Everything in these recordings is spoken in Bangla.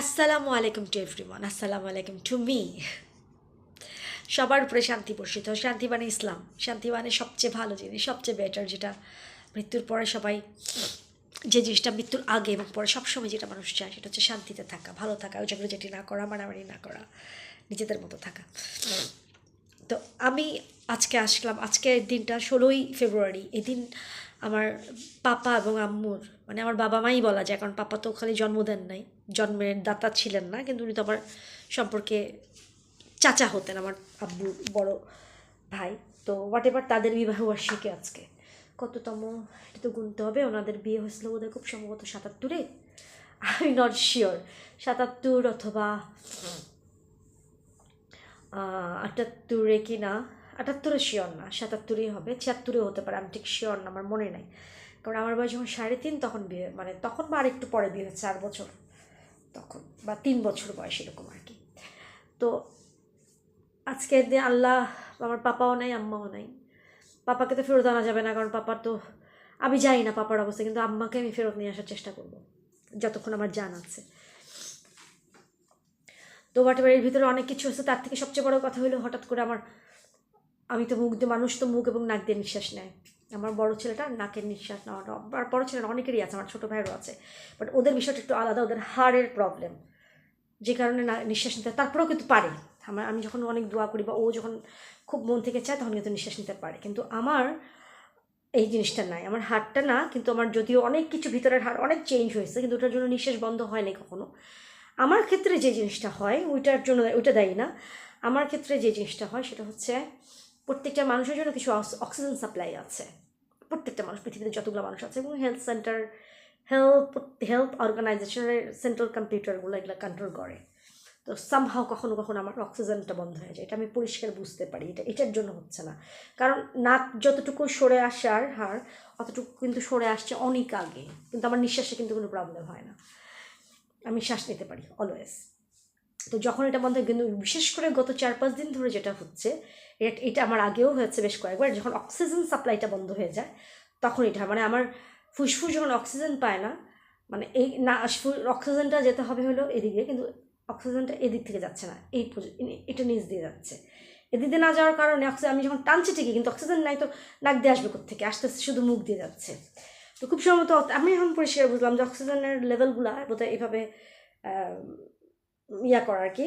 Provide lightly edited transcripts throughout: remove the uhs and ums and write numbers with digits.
আসসালামু আলাইকুম টু এভরিওয়ান, আসসালামু আলাইকুম টু মি। সবার উপরে শান্তি বর্ষিত। শান্তি মানে ইসলাম, শান্তি মানে সবচেয়ে ভালো জিনিস, সবচেয়ে বেটার, যেটা মৃত্যুর পরে সবাই, যে জিনিসটা মৃত্যুর আগে এবং পরে সবসময় যেটা মানুষ চায় সেটা হচ্ছে শান্তিতে থাকা, ভালো থাকা, ঝগড়া যেটি না করা, মারামারি না করা, নিজেদের মতো থাকা। তো আমি আজকে আসলাম, আজকের দিনটা 16ই ফেব্রুয়ারি। এদিন আমার পাপা এবং আম্মুর, মানে আমার বাবা মাই বলা যায়, কারণ পাপা তো খালি জন্ম দেন নাই, জন্মের দাতা ছিলেন না, কিন্তু উনি তো আমার সম্পর্কে চাচা হতেন, আমার আব্বুর বড় ভাই। তো হোয়াট এভার, তাদের বিবাহ বার্ষিকী আজকে। কততম এটা তো গুনতে হবে। ওনাদের বিয়ে হয়েছিল বোধহয় খুব সম্ভবত 77-এ, আই নট শিওর, 77 অথবা 78-এ কি না, 78-এ শিওর না, 77-ই হবে, 76-এও হতে পারে, আমি ঠিক শিওর না, আমার মনে নাই। কারণ আমার বয়স যখন 3.5 তখন বিয়ে, মানে তখন বা আরেকটু পরে বিয়ে হচ্ছে, 4 বছর তখন, বা 3 বছর বয়স এরকম আর কি। তো আজকের দিন আল্লাহ, আমার পাপাও নাই আম্মাও নাই। পাপাকে তো ফেরত আনা যাবে না, কারণ পাপার তো, আমি জানি না পাপার অবস্থা, কিন্তু আম্মাকে আমি ফেরত নিয়ে আসার চেষ্টা করব যতক্ষণ আমার জান আছে। তো হোয়াটএভার, এর ভিতরে অনেক কিছু হচ্ছে। তার থেকে সবচেয়ে বড় কথা হলো, হঠাৎ করে আমি তো মুখ দিয়ে, মানুষ তো মুখ এবং নাক দিয়ে নিঃশ্বাস নেয়। আমার বড় ছেলেটা নাকের নিঃশ্বাস নেওয়াটা, আর বড় ছেলেটা অনেকেরই আছে, আমার ছোটো ভাইয়েরও আছে, বাট ওদের বিষয়টা একটু আলাদা, ওদের হাড়ের প্রবলেম, যে কারণে না নিঃশ্বাস নিতে, তারপরেও কিন্তু পারে। আমি যখন অনেক দোয়া করি বা ও যখন খুব মন থেকে চায়, তখন কিন্তু নিঃশ্বাস নিতে পারে, কিন্তু আমার এই জিনিসটা নাই, আমার হাড়টা না, কিন্তু আমার যদিও অনেক কিছু ভিতরের হাড় অনেক চেঞ্জ হয়েছে, কিন্তু ওটার জন্য নিঃশ্বাস বন্ধ হয়নি কখনো। আমার ক্ষেত্রে যে জিনিসটা হয় ওইটার জন্য, ওইটা দায়ী না। আমার ক্ষেত্রে যে জিনিসটা হয় সেটা হচ্ছে, প্রত্যেকটা মানুষের জন্য কিছু অক্সিজেন সাপ্লাই আছে, প্রত্যেকটা মানুষ, পৃথিবীতে যতগুলো মানুষ আছে, এবং হেলথ সেন্টার, হেলথ অর্গানাইজেশনের সেন্ট্রাল কম্পিউটারগুলো এগুলো কন্ট্রোল করে। তো সামহাও কখনো কখনো আমার অক্সিজেনটা বন্ধ হয়ে যায়, এটা আমি পরিষ্কার বুঝতে পারি, এটার জন্য হচ্ছে না। কারণ নাক যতটুকু সরে আসার হার, অতটুকু কিন্তু সরে আসছে অনেক আগে, কিন্তু আমার নিঃশ্বাসে কিন্তু কোনো প্রবলেম হয় না, আমি শ্বাস নিতে পারি অলওয়েজ। তো যখন এটা বন্ধ হয়, কিন্তু বিশেষ করে গত 4-5 দিন ধরে যেটা হচ্ছে, এটা আমার আগেও হয়েছে বেশ কয়েকবার, যখন অক্সিজেন সাপ্লাইটা বন্ধ হয়ে যায় তখন এটা, মানে আমার ফুসফুস যখন অক্সিজেন পায় না, মানে এই না, অক্সিজেনটা যেতে হবে হলো এদিকে, কিন্তু অক্সিজেনটা এদিক থেকে যাচ্ছে না, এটা নিচ দিয়ে যাচ্ছে। এদিক দিয়ে না যাওয়ার কারণে আমি যখন টানছি ঠিকই, কিন্তু অক্সিজেন নাই, তো নাক দিয়ে আসবে কোত্থেকে, আস্তে আস্তে শুধু মুখ দিয়ে যাচ্ছে। তো খুব সম্ভবত আমি এখন পরিষ্কার বুঝলাম যে অক্সিজেনের লেভেলগুলো বোধহয় এভাবে ইয়া করা আর কি,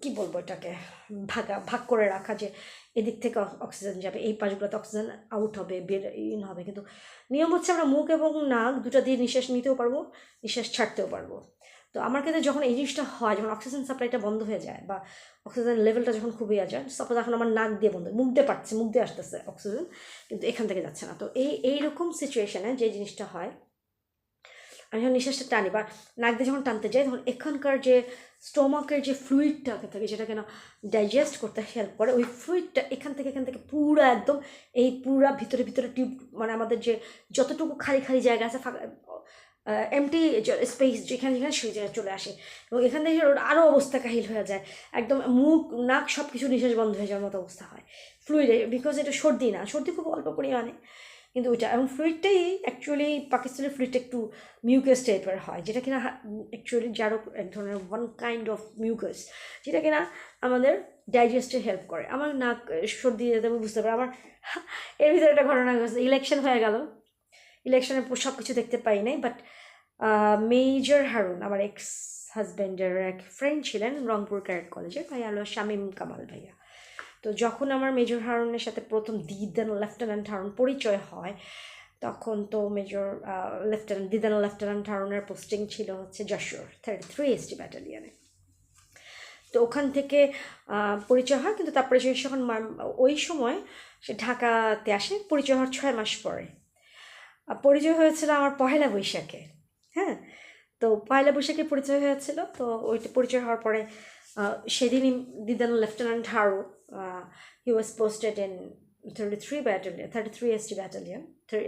কী বলবো এটাকে, ভাগ করে রাখা, যে এদিক থেকে অক্সিজেন যাবে, এই পাশগুলোতে অক্সিজেন আউট হবে, বের ইন হবে। কিন্তু নিয়ম হচ্ছে আমরা মুখ এবং নাক দুটা দিয়ে নিঃশ্বাস নিতেও পারবো, নিঃশ্বাস ছাড়তেও পারবো। তো আমার ক্ষেত্রে যখন এই জিনিসটা হয়, যখন অক্সিজেন সাপ্লাইটা বন্ধ হয়ে যায় বা অক্সিজেন লেভেলটা যখন খুবই যায়, সাপোজ এখন আমার নাক দিয়ে বন্ধ, মুখ দিয়ে পাচ্ছে, মুখ দিয়ে আসতেছে অক্সিজেন, কিন্তু এখান থেকে যাচ্ছে না। তো এইরকম সিচুয়েশানে যে জিনিসটা হয়, আমি যখন নিঃশ্বাসটা টানি বা নাক দিয়ে যখন টানতে যাই, তখন এখানকার যে স্টোমাকের যে ফ্লুইডটা থাকে, যেটা কেন ডাইজেস্ট করতে হেল্প করে, ওই ফ্লুইডটা এখান থেকে পুরো একদম এই পুরা ভিতরে ভিতরে টিউব, মানে আমাদের যে যতটুকু খালি খালি জায়গা আছে, এমটি স্পেস যেখানে যেখানে সেই জায়গায় চলে আসে, এবং এখান থেকে আরও অবস্থা কাহিল হয়ে যায়, একদম মুখ নাক সব কিছু নিঃশ্বাস বন্ধ হয়ে যাওয়ার মতো অবস্থা হয় ফ্লুইডে, বিকজ এটা সর্দি না, সর্দি খুব অল্প পরিমাণে, কিন্তু ওইটা, এবং ফ্লুইডটাই অ্যাকচুয়ালি পাকিস্তানের ফ্লুইডটা একটু মিউকাস টাইপের হয়, যেটা কিনা অ্যাকচুয়ালি যারও এক ধরনের ওয়ান কাইন্ড অফ মিউকাস, যেটা কিনা আমাদের ডাইজেস্টে হেল্প করে। আমার নাক সর্দি যেতে আমি বুঝতে পারি। আমার এর ভিতরে একটা ঘটনা হয়েছে, ইলেকশন হয়ে গেল, ইলেকশনের সব কিছু দেখতে পাই নাই, বাট মেজর হারুন, আমার এক্স হাজব্যান্ডের এক ফ্রেন্ড ছিলেন রংপুর ক্যারেট কলেজের, ভাইয়া হলো শামীম কামাল ভাইয়া। তো যখন আমার মেজর হারুনের সাথে প্রথম লেফটেন্যান্ট হারুন পরিচয় হয়, তখন তো লেফটেন্যান্ট হারুনের পোস্টিং ছিল হচ্ছে যশোর 33 ST ব্যাটালিয়নে। তো ওখান থেকে পরিচয় হয়, কিন্তু তারপরে সে যখন ওই সময় সে ঢাকাতে আসে, পরিচয় হওয়ার 6 মাস পরে। পরিচয় হয়েছিল আমার পহেলা বৈশাখে, হ্যাঁ। তো পয়লা বৈশাখে পরিচয় হয়েছিল, তো ওইটা পরিচয় হওয়ার পরে সেদিনই lieutenant Haru, he was posted in 33 ST battalion,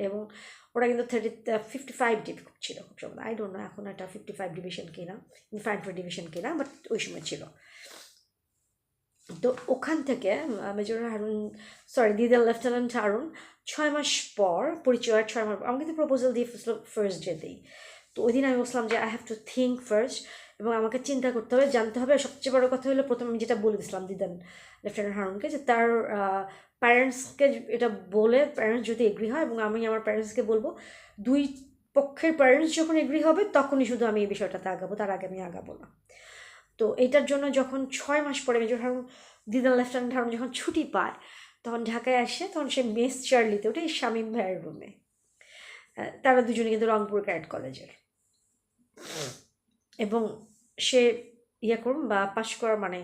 এবং ওরা কিন্তু 55 ডিভি ছিল খুব সম্ভবত, আই ডোন্ট নো এখন এটা 55 ডিভিশন কিনা, ইনফ্যান্ট্রি ডিভিশন কিনা, বাট ওই সময় ছিল। তো ওখান থেকে মেজর হারুন, লেফটেন্যান্ট হারুন 6 মাস পর পরিচয়, 6 মাস আমার কিন্তু প্রপোজাল দিয়ে ফার্স্ট ডেতেই, তো ওই দিন আমি বলছিলাম যে I have to think first, এবং আমাকে চিন্তা করতে হবে, জানতে হবে। সবচেয়ে বড় কথা হলো প্রথমে আমি যেটা বলে দিয়েছিলাম দিদান লেফটেন্যান্ট হারুনকে, যে তার প্যারেন্টসকে এটা বলে, প্যারেন্টস যদি এগ্রি হয় এবং আমি আমার প্যারেন্টসকে বলবো, দুই পক্ষের প্যারেন্টস যখন এগ্রি হবে তখনই শুধু আমি এই বিষয়টাতে আগাবো, তার আগে আমি আগাবো না। তো এইটার জন্য যখন 6 মাস পরে মেজর হারুন, দিদান লেফটেন্যান্ট হারুন যখন ছুটি পায়, তখন ঢাকায় আসে, তখন সে মেস চার্লিতে ওঠে শামীম ভাইয়ের রুমে। তারা দুজনে কিন্তু রংপুর ক্যাডেট কলেজের, এবং সে করুন বা পাশ করার মানে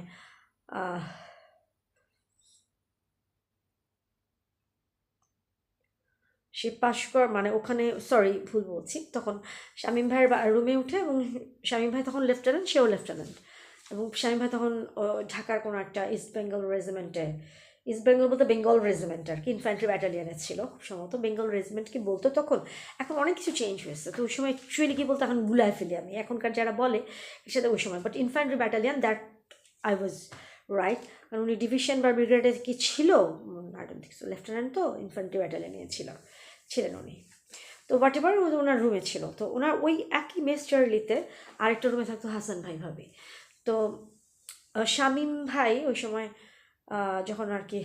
সে পাশ করার মানে ওখানে, সরি ভুল বলছি, তখন শামীম ভাইয়ের রুমে উঠে, এবং শামীম ভাই তখন লেফটেন্যান্ট, সেও লেফটেন্যান্ট, এবং শামীম ভাই তখন ঢাকার কোনো একটা ইস্ট বেঙ্গল রেজিমেন্টে, ইস্ট বেঙ্গল বলতে বেঙ্গল রেজিমেন্ট আর কি, ইনফ্যান্ট্রি ব্যাটালিয়ানে ছিল খুব সম্ভবত, বেঙ্গল রেজিমেন্ট কি বলতো তখন, এখন অনেক কিছু চেঞ্জ হয়েছে। তো ওই সময় অ্যাকচুয়ালি কী বলতো এখন গুলায় ফেলি আমি, এখনকার যারা বলে এর সাথে ওই সময়, but infantry battalion, that I was right. কারণ উনি ডিভিশন বা ব্রিগেডে কি ছিল, I don't think so, lieutenant তো ইনফ্যান্ট্রি ব্যাটালিয়ানে ছিলেন উনি। তো হোয়াট এভার, ওনার রুমে ছিল। তো ওনার ওই একই মেস চার্লিতে আরেকটা রুমে থাকতো হাসান ভাই ভাবি। তো শামীম ভাই ওই সময় যখন আর কি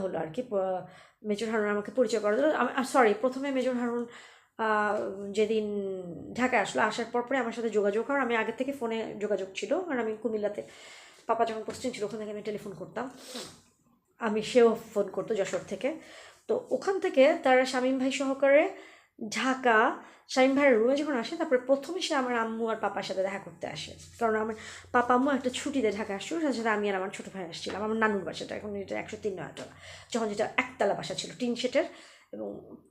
হলো আর কি, মেজর হারুন আমাকে পরিচয় করা দিল। সরি, প্রথমে মেজর হারুন যেদিন ঢাকায় আসলো, আসার পরে আমার সাথে যোগাযোগ হয়। আমি আগে থেকে ফোনে যোগাযোগ ছিল, কারণ আমি কুমিল্লাতে পাপা যখন পোস্টিং ছিল ওখান থেকে আমি টেলিফোন করতাম, সেও ফোন করতো যশোর থেকে। তো ওখান থেকে তারা শামীম ভাই সহকারে ঢাকা শামীম ভাইয়ের রুমে যখন আসে, তারপরে প্রথমে সে আমার আম্মু আর পাপার সাথে দেখা করতে আসে, কারণ আমার পাপা আম্মু একটা ছুটিতে ঢাকা আসছিল, সাথে সাথে আমি আর আমার ছোটো ভাই আসছিলাম। আমার নানুর বাসাটা এখন এটা 103 নয়তলা, যখন যেটা একতলা বাসা ছিল, টিন শেটের, এবং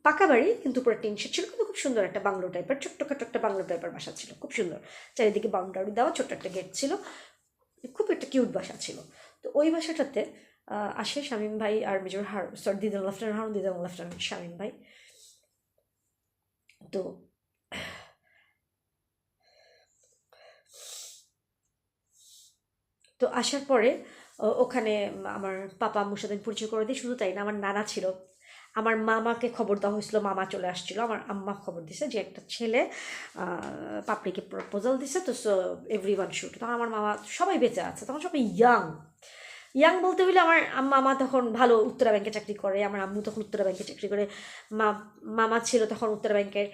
পাকা বাড়ি কিন্তু উপরে টিন শেট ছিল, কিন্তু খুব সুন্দর একটা বাংলো টাইপের, ছোট্টখাটো একটা বাংলো টাইপের বাসা ছিল, খুব সুন্দর, চারিদিকে বাউন্ডারি দেওয়া, ছোট্ট একটা গেট ছিল, খুব একটা কিউট বাসা ছিল। তো ওই বাসাটাতে আসে শামীম ভাই আর মেজর দিদান লেফটেন্যান্ট হারুন, দিদান লেফটেন্যান্ট শামীম ভাই। তো তো আসার পরে ওখানে আমার পাপা আম্মুর সাথে পরিচয় করে দিই। শুধু তাই না, আমার নানা ছিল, আমার মামাকে খবর দেওয়া হয়েছিল, মামা চলে আসছিল, আমার আম্মা খবর দিছে যে একটা ছেলে পাপড়িকে প্রপোজাল দিছে, তো সো এভরি ওয়ান শুট। তখন আমার মামা, সবাই বেঁচে আছে তখন, সবাই ইয়াং বলতে হলে আমার মামা তখন ভালো উত্তরা ব্যাংকে চাকরি করে, আমার আম্মু তখন উত্তরা ব্যাংকে চাকরি করে, মামা ছিল তখন উত্তরা ব্যাংকের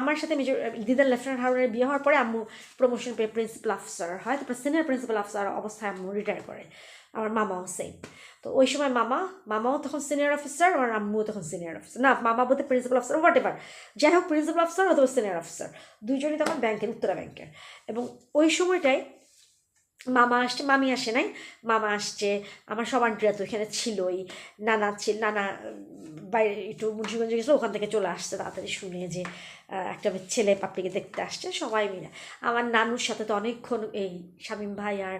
আমার সাথে মেজর দিদার লেফটেন্যান্ট হারুনের বিয়ে হওয়ার পরে আম্মু প্রমোশন পেয়ে প্রিন্সিপাল অফিসার হয়, তারপর সিনিয়র প্রিন্সিপাল অফিসার অবস্থায় আম্মু রিটায়ার করে। আমার মামাও সেম। তো ওই সময় মামাও তখন সিনিয়র অফিসার, আমার আম্মুও তখন সিনিয়র অফিসার, না মামা বলতে প্রিন্সিপাল অফিসার, হোয়াট এভার, যাই হোক প্রিন্সিপাল অফিসার অথবা সিনিয়র অফিসার, দুইজনই তখন ব্যাংকের, উত্তরা ব্যাংকের। এবং ওই সময়টায় মামি আসে নাই, মামা আসছে, আমার সব আন্টিরা তো এখানে ছিলই, নানা বাইরে একটু মুন্সিগঞ্জে গেছিলো, ওখান থেকে চলে আসছে তাড়াতাড়ি শুনে যে একটা ছেলে পাপড়িকে দেখতে আসছে, সবাই মিলে। আমার নানুর সাথে তো অনেকক্ষণ এই শামীম ভাই আর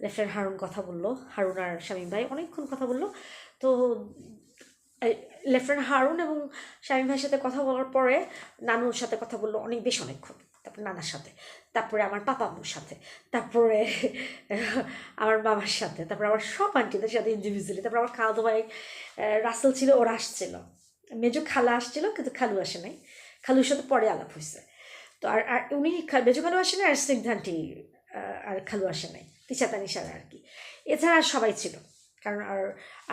লেফটেন্যান্ট হারুন কথা বললো, হারুন আর শামীম ভাই অনেকক্ষণ কথা বললো। তো লেফটেন্যান্ট হারুন এবং শামীম ভাইয়ের সাথে কথা বলার পরে নানুর সাথে কথা বললো অনেকক্ষণ, তারপর নানার সাথে, তারপরে আমার পাপা আম্মুর সাথে, তারপরে আমার বাবার সাথে, তারপরে আমার সব আন্টিদের সাথে ইন্ডিভিজুয়ালি, তারপর আমার খালাতো ভাই রাসেল ছিল, ওরা আসছিল, মেজো খালা আসছিল কিন্তু খালু আসে নাই, খালুর সাথে পরে আলাপ হয়েছে। তো আর উনি মেজো খালু আসে নাই, আর স্নিগ্ধান্টি আর খালু আসে নাই, তিশাতা নিশারা আর কি, এছাড়া আর সবাই ছিল। কারণ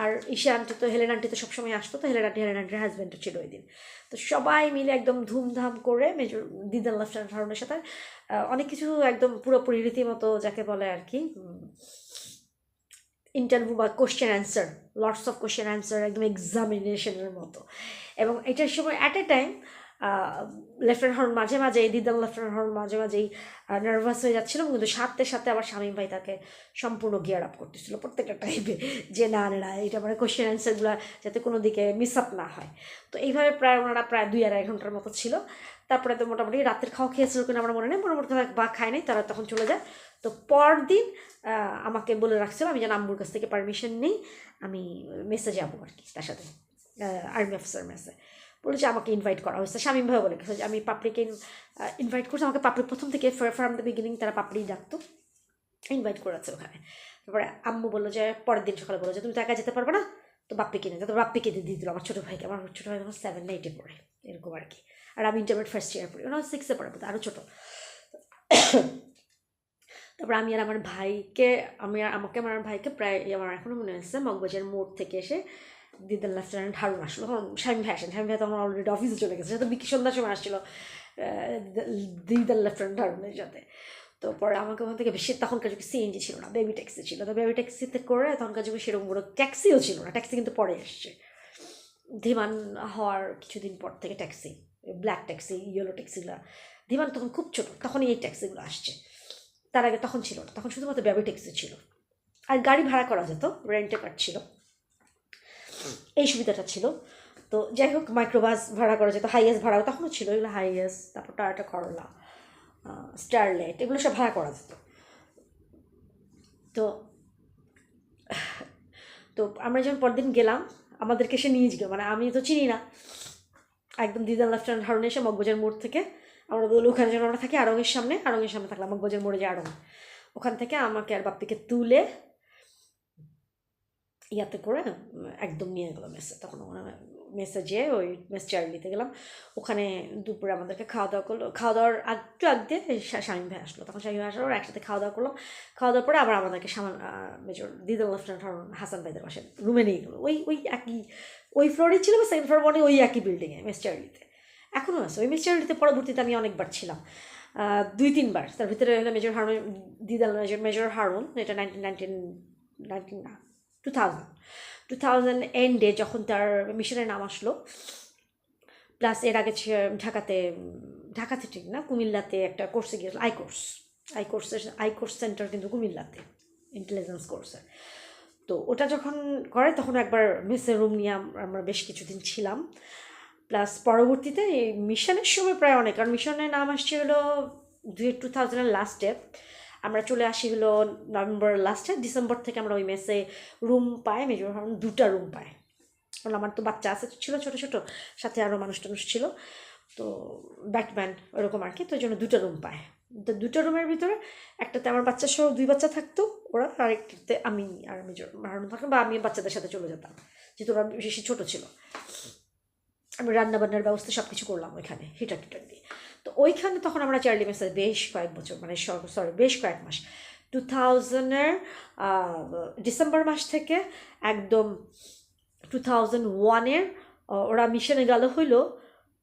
আর ঈশা আন্টি তো, হেলেন আন্টি তো সবসময় আসতো, তো হেলেন আন্টির হাজব্যান্ডও ছিল ওই দিন। তো সবাই মিলে একদম ধুমধাম করে মেজর দিদান লেফটেন্যান্ট হারুনের সাথে অনেক কিছু একদম পুরোপুরি রীতিমতো যাকে বলে আর কি ইন্টারভিউ বা question answer, lots of question answer, একদম এক্সামিনেশনের মতো। এবং এটার সময় at a time lieutenant Harun মাঝে মাঝেই, দিদান লেফটেন্যান্ট হারুন মাঝে মাঝেই নার্ভাস হয়ে যাচ্ছিল, কিন্তু সাথে সাথে আবার শামীম ভাই তাকে সম্পূর্ণ গিয়ার আপ করতেছিল প্রত্যেকটা টাইপে, যে না এটা মানে কোশ্চেন অ্যান্সারগুলো যাতে কোনো দিকে মিস আপ না হয়। তো এইভাবে ওনারা প্রায় 2-2.5 ঘন্টার মতো ছিল। তারপরে তো মোটামুটি রাতের খাওয়া খেয়েছিল কিনা আমার মনে নেই, মোটামুটি বা খায় নাই, তারা তখন চলে যায়। তো পরদিন আমাকে বলে রাখছিল আমি যেন আম্মুর কাছ থেকে পারমিশন নিই, আমি মেসে যাবো আর কি তার সাথে, আর্মি অফিসার মেসে বলেছে, আমাকে ইনভাইট করা হয়েছে। শামীম ভাইও বলে গেছে যে আমি পাপড়িকে ইনভাইট করছি, আমাকে পাপড়ি প্রথম থেকে ফ্রম দ্য বিগিনিং তারা পাপড়ি ডাকতো, ইনভাইট করেছে ওখানে। তারপরে আম্মু বললো যে পরের দিন সকালে বললো যে তুমি তো একা যেতে পারবে না, তো বাপ্পি কিনে, তো বাপ্পি কিনে দিয়ে দিল আমার ছোটো ভাইকে, আমার ছোটো ভাই তখন 7 না 8 পড়ে, এরকম আর কি। আর আমি ইন্টারমিডিয়েট ফার্স্ট ইয়ার পড়ি, ওরা 6-এ পড়ে, আরও ছোটো। তারপর আমি আর আমার ভাইকে আমার ভাইকে প্রায় আমার এখনও মনে আছে মগবাজার মোড় থেকে এসে দিদার লেফটেন্যান্ট হারুন আসলো, তখন শামীম ভাই আসেন, শামীম ভাই তখন অলরেডি অফিসে চলে গেছে, সেটা বিকেল সন্ধ্যার সময় আসছিলো দিদার লেফটেন্যান্ট হারুনের সাথে। তো পরে আমাকে ওখান থেকে বেশি, তখনকার যুগে সিএনজি ছিল না, বেবি ট্যাক্সি ছিল, তো বেবি ট্যাক্সিতে করে তখনকার যুগে সেরকম বড় ট্যাক্সিও ছিল না, ট্যাক্সি কিন্তু পরে এসছে ধীমান হওয়ার কিছুদিন পর থেকে ট্যাক্সি, ব্ল্যাক ট্যাক্সি, ইয়েলো ট্যাক্সিগুলো, ধীমান তখন খুব ছোটো, তখনই এই ট্যাক্সিগুলো আসছে, তার আগে তখন ছিল না, তখন শুধুমাত্র বেবি ট্যাক্সি ছিল, আর গাড়ি ভাড়া করা যেত, রেন্টে কার ছিল, এই সুবিধাটা ছিল। তো যাই হোক, মাইক্রোবাস ভাড়া করা যেত, হাইয়েস্ট ভাড়াও তখনও ছিল, এগুলো হাইয়েস্ট, তারপর টয়োটা করলা, স্টারলাইট, এগুলো সব ভাড়া করা যেত। তো তো আমরা যখন পরদিন গেলাম, আমাদেরকে সে নিয়ে গেল, মানে আমি তো চিনি না, একদম দিদার লেফটেন্যান্ট হারুন এসে মগবাজার মোড় থেকে, আমরা বলি ওখানে যেন আমরা থাকি আড়ংয়ের সামনে থাকলাম, মগবাজার মোড়ে যে আড়ং, ওখান থেকে আমাকে আর বাপ্পিকে তুলে ইয়াতে করে একদম নিয়ে গেলো মেসে, তখন মেসে যেয়ে ওই মেস চার্লিতে গেলাম, ওখানে দুপুরে আমাদেরকে খাওয়া দাওয়া করলো, খাওয়া দাওয়ার একটু আগ দিয়ে শামীম ভাই আসলো, তখন শামীম ভাই আসার একসাথে খাওয়া দাওয়া করলাম, খাওয়া দাওয়ার পরে আবার আমাদেরকে মেজর দিদার লেফটেন্যান্ট হাসান ভাইদের বাসায় রুমে নিয়ে গেলো, ওই একই ওই ফ্লোরেই ছিল, বা সেকেন্ড ফ্লোর মানে ওই একই বিল্ডিংয়ে মেস চার্লিতে এখনও আছে, ওই মেস চার্লিতে পরবর্তীতে আমি অনেকবার ছিলাম, 2-3 বার, তার ভিতরে হলো মেজর হারুন, দিদার মেজর হারুন, এটা 1919 না 2000 এন্ডে যখন তার মিশনের নাম আসলো, প্লাস এর আগে ঢাকাতে ঠিক না, কুমিল্লাতে একটা কোর্সে গিয়েছিল, আইকোর্স সেন্টার কিন্তু কুমিল্লাতে, ইন্টেলিজেন্স কোর্সের। তো ওটা যখন করে তখন একবার মেসের রুম নিয়ে আমরা বেশ কিছুদিন ছিলাম, প্লাস পরবর্তীতে এই মিশনের সময় প্রায় অনেক, কারণ মিশনের নাম আসছে হলো 2000 লাস্টে, আমরা চলে আসি হলো নভেম্বর লাস্টে, ডিসেম্বর থেকে আমরা ওই মেসে রুম পাই, মেজর হারুন 2টা রুম পায়, কারণ আমার তো বাচ্চা আছে ছিল ছোটো ছোটো, সাথে আরও মানুষ ছিল, তো ব্যাটম্যান ওরকম আর কি, তো ওই জন্য 2টা রুম পায়, তো 2টা রুমের ভিতরে একটাতে আমার বাচ্চা সহ 2 বাচ্চা থাকতো ওরা, আরেকটাতে আমি আর মেজর হারুন থাকতাম, বা আমি বাচ্চাদের সাথে চলে যেতাম, যেহেতু ওরা বেশি ছোটো ছিল, আমি রান্নাবান্নার ব্যবস্থা সব কিছু করলাম ওইখানে হিটার দিয়ে। তো ওইখানে তখন আমরা চার্লি মেসে বেশ কয়েক বছর, মানে বেশ কয়েক মাস, 2000-এর ডিসেম্বর মাস থেকে একদম 2001-এর ওরা মিশনে গেল হইলো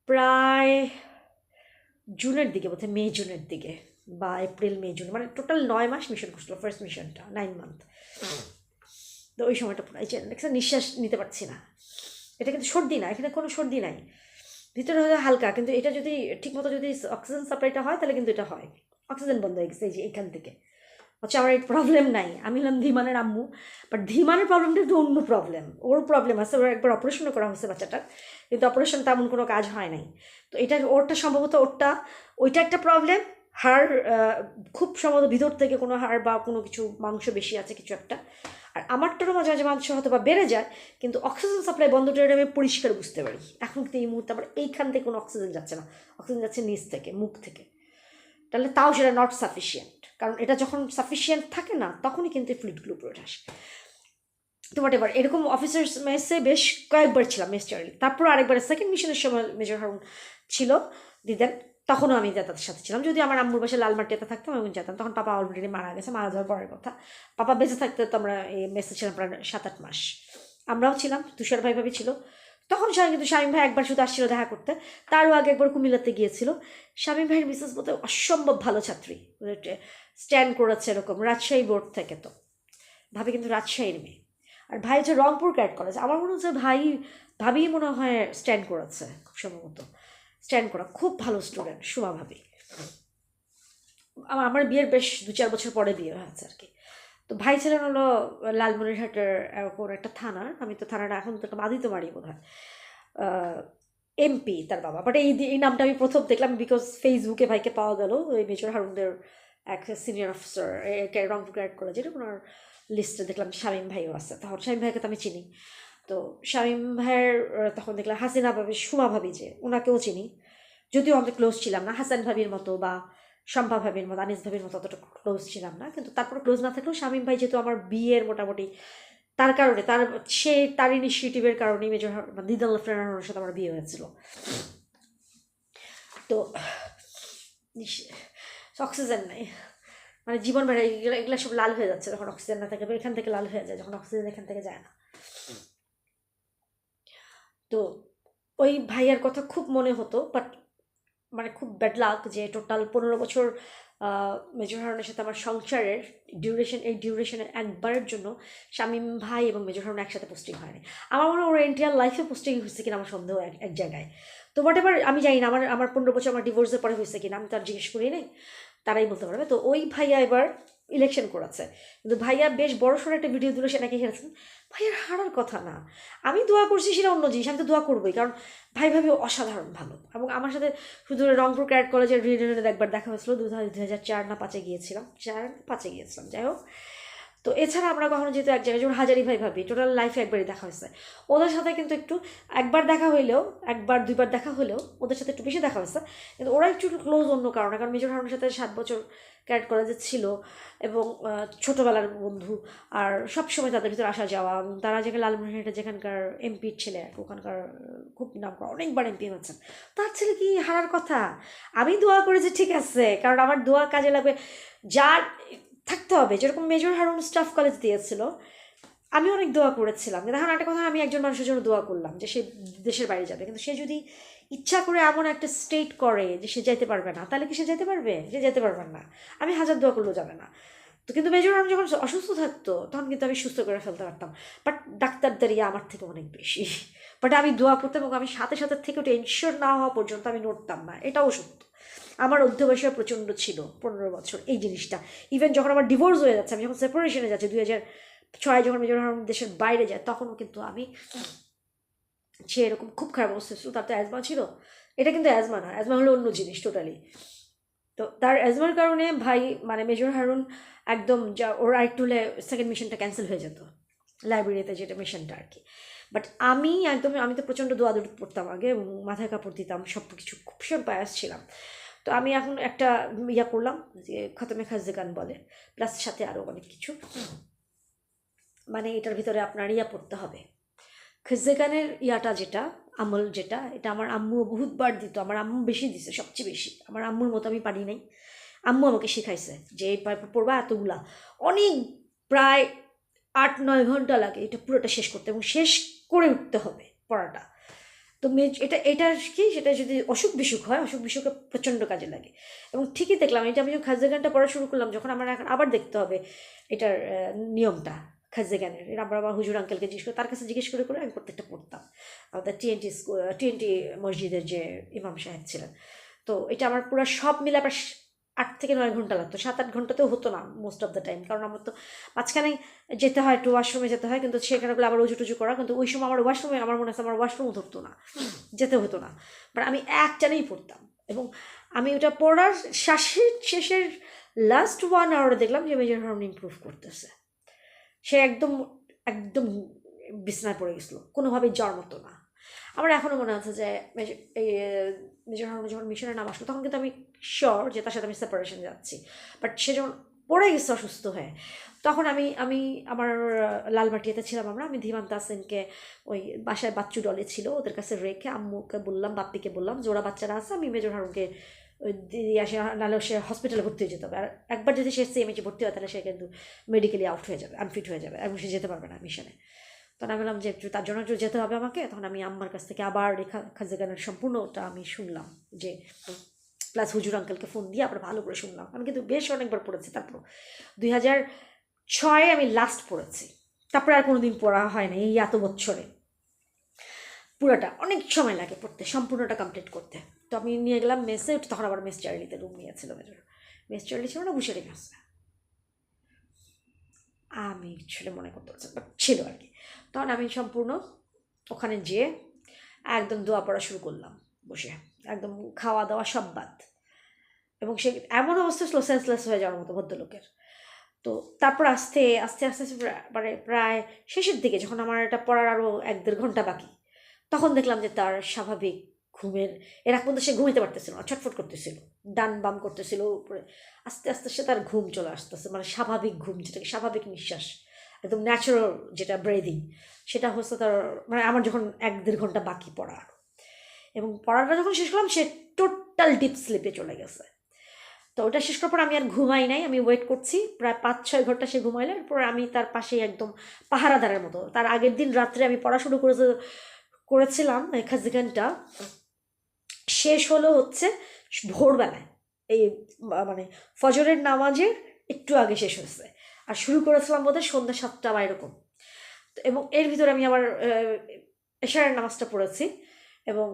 প্রায় জুনের দিকে, বোধহয় মে জুনের দিকে, বা এপ্রিল মে জুন, মানে টোটাল 9 মাস মিশন করছিল, ফার্স্ট মিশনটা 9 মান্থ। তো ওই সময়টা পুরো নিঃশ্বাস নিতে পারছি না, এটা কিন্তু সর্দি না, এখানে কোনো সর্দি নাই, ভিতরে হয়তো হালকা, কিন্তু এটা যদি ঠিকমতো যদি অক্সিজেন সাপ্লাইটা হয় তাহলে কিন্তু এটা হয়, অক্সিজেন বন্ধ হয়ে গেছে এই যে এখান থেকে, হচ্ছে আমার এই প্রবলেম নাই, আমি হলাম ধীমানের আম্মু, বাট ধীমানের প্রবলেমটা একটু অন্য প্রবলেম, ওর প্রবলেম আছে, ওর একবার অপারেশনও করা হয়েছে বাচ্চাটার, কিন্তু অপারেশন তেমন কোনো কাজ হয় নাই, তো এটা ওরটা সম্ভবত ওইটা একটা প্রবলেম, হাড় খুব সম্ভবত ভিতর থেকে কোনো হাড় বা কোনো কিছু মাংস বেশি আছে কিছু একটা, আর আমারটারও মাঝে মাঝে মাংস হয়তো বা বেড়ে যায়, কিন্তু অক্সিজেন সাপ্লাই বন্ধটা আমি পরিষ্কার বুঝতে পারি, এখন কিন্তু এই মুহূর্তে আবার এইখান থেকে কোনো অক্সিজেন যাচ্ছে না, অক্সিজেন যাচ্ছে নিচ থেকে, মুখ থেকে, তাহলে তাও সেটা নট সাফিসিয়েন্ট, কারণ এটা যখন সাফিসিয়েন্ট থাকে না তখনই কিন্তু ফ্লুইডগুলো উপরে আসে। তো হোয়াটএভার, এরকম অফিসার্স মেসে বেশ কয়েকবার ছিলাম মেস চার্লি, তারপর আরেকবার সেকেন্ড মিশনের সময় মেজর হারুন ছিল দিদেন, তখনও আমি তাদের সাথে ছিলাম, যদি আমার আম্মুর বাসায় লালমাটিতে থাকতাম আমি যেতাম, তখন পাপা অলরেডি মারা গেছে, মারা যাওয়ার পরের কথা, পাপা বেঁচে থাকতে তো আমরা এই মেসে ছিলাম প্রায় 7-8 মাস, আমরাও ছিলাম, তুষার ভাই ভাবি ছিল, তখন কিন্তু শামীম ভাই একবার শুধু আসছিল দেখা করতে, তারও আগে একবার কুমিল্লাতে গিয়েছিল, শামীম ভাইয়ের মিসেস বলতে অসম্ভব ভালো ছাত্রী, স্ট্যান্ড করেছে এরকম রাজশাহী বোর্ড থেকে, তো ভাবি কিন্তু রাজশাহীর মেয়ে, আর ভাই হচ্ছে রংপুর ক্যাট কলেজ, আমার মনে হচ্ছে ভাবি মনে হয় স্ট্যান্ড করেছে, খুব সম্ভবত স্ট্যান্ড করা, খুব ভালো স্টুডেন্ট সুমা ভাবি, আমার বিয়ের বেশ 2-4 বছর পরে বিয়ে হয়েছে আর কি। তো ভাই ছিলেন হলো লালমনিরহাটের কোনো একটা থানার, আমি তো থানাটা এখন তো বাদিত মারি বোধ হয়, এমপি তার বাবা, বাট এই নামটা আমি প্রথম দেখলাম বিকজ ফেসবুকে ভাইকে পাওয়া গেল, ওই মেজর হারুনদের এক সিনিয়র অফিসার রংপুর ক্যাট কলেজের, ওনার লিস্টে দেখলাম শামীম ভাইও আছে, তখন শামীম ভাইকে তো আমি চিনি, তো শামীম ভাইয়ের তখন দেখলাম হাসিনা ভাবি, সুমা ভাবি যে ওনাকেও চিনি, যদিও অত ক্লোজ ছিলাম না হাসান ভাবির মতো বা শম্পা ভাবির মতো, আনিস ভাবির মতো অতটা ক্লোজ ছিলাম না, কিন্তু তারপর ক্লোজ না থাকলেও শামীম ভাই যেহেতু আমার বিয়ের মোটামুটি তার কারণে, তার ইনিশিয়েটিভের কারণেই মেজর দিদার লেফটেন্যান্টের সাথে আমার বিয়ে হয়েছিল। তো অক্সিজেন নাই, মানে জীবন বেড়ে এগুলো এগুলো সব লাল হয়ে যাচ্ছে যখন অক্সিজেন না থাকে, এখান থেকে লাল হয়ে যায় যখন অক্সিজেন এখান থেকে যায় না। তো ওই ভাইয়ার কথা খুব মনে হতো, বাট মানে খুব ব্যাড লাক যে টোটাল 15 বছর মেজর হারুনের সাথে আমার সংসারের এই ডিউরেশনের একবারের জন্য শামীম ভাই এবং মেজর হারুন একসাথে পোস্টিং হয়নি। আমার মনে হয় ওর এন্টায়ার লাইফে পোস্টিং হয়েছে কিনা আমার সন্দেহ এক জায়গায়। তো হোয়াট এভার, আমি জানি না আমার 15 বছর আমার ডিভোর্সের পরে হয়েছে কিনা, আমি তো আর জিজ্ঞেস করি নাই, তারাই বলতে পারবে। তো ওই ভাইয়া এবার ইলেকশন করেছে, কিন্তু ভাইয়া বেশ বড় সড়ো একটা ভিডিও দিল, সে নাকি হেরেছেন। ভাইয়ার হারার কথা না, আমি দোয়া করছি সেটা অন্য জিনিস, আমি তো দোয়া করবোই, কারণ ভাই ভাবি অসাধারণ ভালো। এবং আমার সাথে শুধু রংপুর ক্যাডেট কলেজের রিউনিয়নে একবার দেখা হয়েছিল 2004 না 5-এ গিয়েছিলাম, 4-5-এ গিয়েছিলাম, যাই হোক। তো এছাড়া আমরা কখনো যেহেতু এক জায়গায়, যেমন হাজারি ভাই ভাবি টোটাল লাইফে একবারই দেখা হয়েছে, ওদের সাথে কিন্তু একটু একবার দেখা হইলেও, একবার দুইবার দেখা হলেও ওদের সাথে একটু বেশি দেখা হয়েছে, কিন্তু ওরা একটু ক্লোজ অন্য কারণে, কারণ মেজর হারুনের সাথে 7 বছর ক্যাডেট কলেজে ছিল এবং ছোটোবেলার বন্ধু, আর সবসময় তাদের ভিতরে আসা যাওয়া। তারা যেখানে লালমনিরহাটে যেখানকার এমপির ছেলে, ওখানকার খুব নাম করা, অনেকবার এমপি হচ্ছেন, তার ছেলে কি হারার কথা। আমি দোয়া করেছি, ঠিক আছে, কারণ আমার দোয়া কাজে লাগবে, যার থাকতে হবে। যেরকম মেজর হারুন স্টাফ কলেজ দিয়েছিল, আমি অনেক দোয়া করেছিলাম, কিন্তু এখন একটা কথা, আমি একজন মানুষের জন্য দোয়া করলাম যে সে দেশের বাইরে যাবে, কিন্তু সে যদি ইচ্ছা করে এমন একটা স্টেট করে যে সে যেতে পারবে না, তাহলে কি সে যেতে পারবে? সে যেতে পারবেন না, আমি হাজার দোয়া করলেও যাবে না। তো কিন্তু মেজর হারুন যখন অসুস্থ থাকতো তখন কিন্তু আমি সুস্থ করে ফেলতে পারতাম, বাট ডাক্তারদারি আমার থেকে অনেক বেশি। বাট আমি দোয়া করতাম এবং আমি সাথে সাথে থেকে ওটা ইনশিওর না হওয়া পর্যন্ত আমি নড়তাম না, এটাও সত্য। আমার অধ্যবসায় প্রচণ্ড ছিল 15 বছর এই জিনিসটা। ইভেন যখন আমার ডিভোর্স হয়ে যাচ্ছে, আমি যখন সেপারেশনে যাচ্ছি 2006 যখন মেজর হারুন দেশের বাইরে যায়, তখনও কিন্তু আমি, সে এরকম খুব খারাপ অবস্থা ছিল, তার তো অ্যাজমা ছিল, এটা কিন্তু অ্যাজমা না, অ্যাজমা হলো অন্য জিনিস টোটালি। তো তার অ্যাজমার কারণে ভাই, মানে মেজর হারুন একদম, যা ওর আরেকটু হলে সেকেন্ড মিশনটা ক্যান্সেল হয়ে যেত, লাইব্রেরিতে যেটা মিশনটা আর কি। বাট আমি একদমই, আমি তো প্রচণ্ড দোয়া দৌড় পড়তাম আগে এবং মাথায় কাপড় দিতাম, সব কিছু খুব সব বায়াস ছিলাম। তো আমি এখন একটা ইয়া করলাম যে খতমে খাজেগান বলে, প্লাস সাথে আরও অনেক কিছু, মানে এটার ভিতরে আপনার ইয়া পড়তে হবে, খাজেগানের ইয়াটা যেটা আমল যেটা, এটা আমার আম্মু বহুতবার দিত, আমার আম্মু বেশি দিছে, সবচেয়ে বেশি। আমার আম্মুর মতো আমি পারি নাই, আম্মু আমাকে শেখাইছে যে এই পড়বা এতগুলা, অনেক, প্রায় 8-9 ঘন্টা লাগে এটা পুরোটা শেষ করতে, এবং শেষ করে উঠতে হবে পড়াটা। তো এটা কি, সেটা যদি অসুখ বিসুখ হয়, অসুখ বিসুখে প্রচণ্ড কাজে লাগে। এবং ঠিকই দেখলাম, এটা আমি যখন খাজে গানটা পড়া শুরু করলাম, যখন আমার এখন আবার দেখতে হবে এটার নিয়মটা খাজে গানের, এটা আবার হুজুর আঙ্কেলকে জিজ্ঞেস করে, তার কাছে জিজ্ঞেস করে করে আমি প্রত্যেকটা পড়তাম, আমাদের টিএনটি মসজিদের যে ইমাম সাহেব ছিলেন। তো এটা আমার পুরো সব মিলে আবার 8 থেকে 9 ঘন্টা লাগতো, 7-8 ঘন্টাতেও হতো না মোস্ট অফ দ্য টাইম, কারণ আমার তো মাঝখানে যেতে হয়, একটু ওয়াশরুমে যেতে হয়, কিন্তু সেখানে বলে আবার উজু টুজু করা, কিন্তু ওই সময় আমার ওয়াশরুমে, আমার মনে আছে আমার ওয়াশরুমও ধরতো না, যেতে হতো না, বাট আমি একটানেই পড়তাম। এবং আমি ওটা পড়ার শেষের লাস্ট 1 আওয়ারে দেখলাম যে মেজর হারুন ইমপ্রুভ করতেছে, সে একদম একদম বিছনায় পড়ে গেছিলো, কোনোভাবেই যাওয়ার মতো না। আমার এখনও মনে আছে যে এই মেজর হারুন যখন মিশনের নাম আসলো, তখন কিন্তু আমি শিওর যে তার সাথে আমি সেপারেশন যাচ্ছি, বাট সে যখন পড়ে গেছে অসুস্থ হয়ে, তখন আমি আমি আমার লালমাটিয়াতে ছিলাম, আমি ধীমান তাসিনকে ওই বাসায় বাচ্চু ডলে ছিল, ওদের কাছে রেখে আম্মুকে বললাম, বাপ্পিকে বললাম যে ওরা বাচ্চারা আছে, আমি মেজর হারুনকে দিয়ে আসে, নাহলে সে হসপিটালে ভর্তি হয়ে যেতে হবে, আর একবার যদি সে সিএমএইচে ভর্তি হয় তাহলে সে কিন্তু মেডিকেলি আউট হয়ে যাবে, আনফিট হয়ে যাবে, এবং সে যেতে পারবে না মিশনে। তখন আমি বললাম যে তার জন্য একটু যেতে হবে আমাকে, তখন আমি আম্মার কাছ থেকে আবার খাজে গানের সম্পূর্ণটা আমি শুনলাম, যে প্লাস হুজুর আঙ্কেলকে ফোন দিয়ে আবার ভালো করে শুনলাম। আমি কিন্তু বেশ অনেকবার পড়েছি, তারপর 2006 আমি লাস্ট পড়েছি, তারপরে আর কোনো দিন পড়া হয় না এই এত বছরে। পুরোটা অনেক সময় লাগে পড়তে, সম্পূর্ণটা কমপ্লিট করতে। তো আমি নিয়ে গেলাম মেসে, তখন আবার মেস চার্লিতে রুম নিয়েছিল মেজর, মেস চার্লি ছিল না বুশেরি মেসে, আমি ছেলে মনে করতে পারছি বাট ছিল আর কি। তখন আমি সম্পূর্ণ ওখানে যেয়ে একদম দোয়া পড়া শুরু করলাম বসে, একদম খাওয়া দাওয়া সব বাদ, এবং সে এমন অবস্থা ছিল সেন্সলেস হয়ে যাওয়ার মতো ভদ্রলোকের। তো তারপর আস্তে আস্তে আস্তে আস্তে মানে প্রায় শেষের দিকে যখন আমার এটা পড়ার আরও 1-1.5 ঘন্টা বাকি, তখন দেখলাম যে তার স্বাভাবিক ঘুমের, এর আগ পর্যন্ত সে ঘুমাইতে পারতেছিল না, ছটফট করতেছিল, ডান বাম করতেছিল উপরে, আস্তে আস্তে সে তার ঘুম চলে আসতেছে, মানে স্বাভাবিক ঘুম, যেটাকে স্বাভাবিক নিঃশ্বাস, একদম ন্যাচারাল যেটা ব্রেদিং, সেটা হচ্ছে তার, মানে আমার যখন 1-1.5 ঘন্টা বাকি পড়ার, এবং পড়াটা যখন শেষ করলাম সে টোটাল ডিপ স্লিপে চলে গেছে। তো ওটা শেষ করার পর আমি আর ঘুমাই নাই, আমি ওয়েট করছি প্রায় 5-6 ঘন্টা। সে ঘুমাইলে এরপর আমি তার পাশেই একদম পাহারাদারের মতো। তার আগের দিন রাত্রে আমি পড়া শুরু করেছিলাম খাজিগানটা, শেষ হলো হচ্ছে ভোরবেলায়, এই মানে ফজরের নামাজের একটু আগে শেষ হয়েছে। আর শুরু করেছিলাম বোধহয় সন্ধ্যা 7টা বা এরকম। এবং এর ভিতরে আমি আবার এশারের নামাজটা পড়েছি, এবং